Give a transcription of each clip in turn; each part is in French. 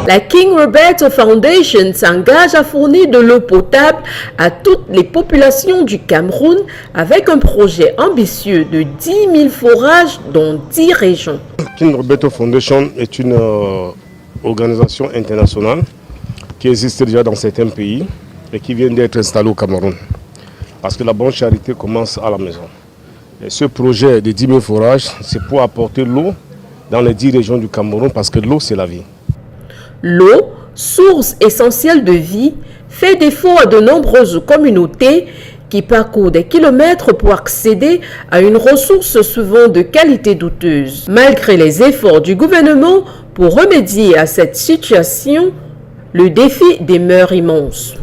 La King Roberto Foundation s'engage à fournir de l'eau potable à toutes les populations du Cameroun avec un projet ambitieux de 10 000 forages dans 10 régions. King Roberto Foundation est une organisation internationale qui existe déjà dans certains pays et qui vient d'être installée au Cameroun. Parce que la bonne charité commence à la maison. Et ce projet de 10 000 forages, c'est pour apporter l'eau dans les 10 régions du Cameroun parce que l'eau, c'est la vie. L'eau, source essentielle de vie, fait défaut à de nombreuses communautés qui parcourent des kilomètres pour accéder à une ressource souvent de qualité douteuse. Malgré les efforts du gouvernement pour remédier à cette situation, le défi demeure immense.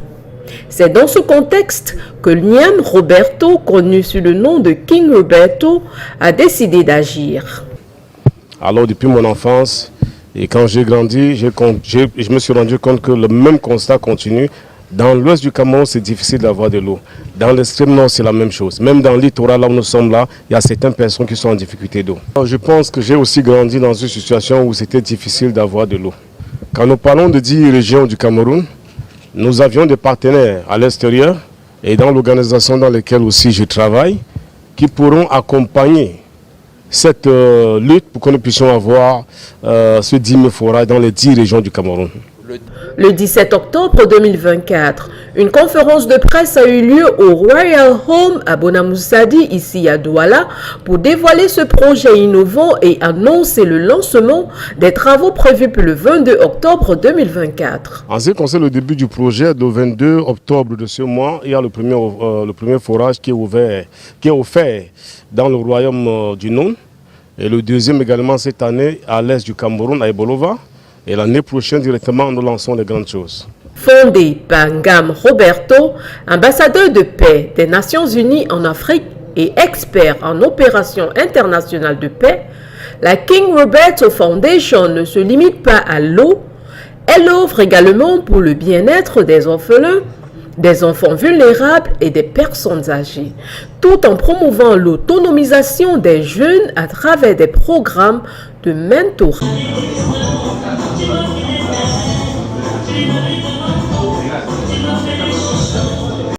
C'est dans ce contexte que Niam Roberto, connu sous le nom de King Roberto, a décidé d'agir. Alors depuis mon enfance, et quand j'ai grandi, je me suis rendu compte que le même constat continue. Dans l'ouest du Cameroun, c'est difficile d'avoir de l'eau. Dans l'extrême nord, c'est la même chose. Même dans le littoral, là où nous sommes là, il y a certaines personnes qui sont en difficulté d'eau. Je pense que j'ai aussi grandi dans une situation où c'était difficile d'avoir de l'eau. Quand nous parlons de 10 régions du Cameroun, nous avions des partenaires à l'extérieur et dans l'organisation dans laquelle aussi je travaille qui pourront accompagner cette lutte pour que nous puissions avoir ce 10 000 forages dans les 10 régions du Cameroun. Le 17 octobre 2024, une conférence de presse a eu lieu au Royal Home à Bonamoussadi, ici à Douala, pour dévoiler ce projet innovant et annoncer le lancement des travaux prévus pour le 22 octobre 2024. En ce qui concerne le début du projet, le 22 octobre de ce mois, il y a le premier forage qui est offert dans le royaume du Nord. Et le deuxième également cette année à l'est du Cameroun, à Ebolova. Et l'année prochaine, directement, nous lançons les grandes choses. Fondé par Ngam Roberto, ambassadeur de paix des Nations Unies en Afrique et expert en opérations internationales de paix, la King Roberto Foundation ne se limite pas à l'eau. Elle offre également pour le bien-être des orphelins, des enfants vulnérables et des personnes âgées, tout en promouvant l'autonomisation des jeunes à travers des programmes de mentorat.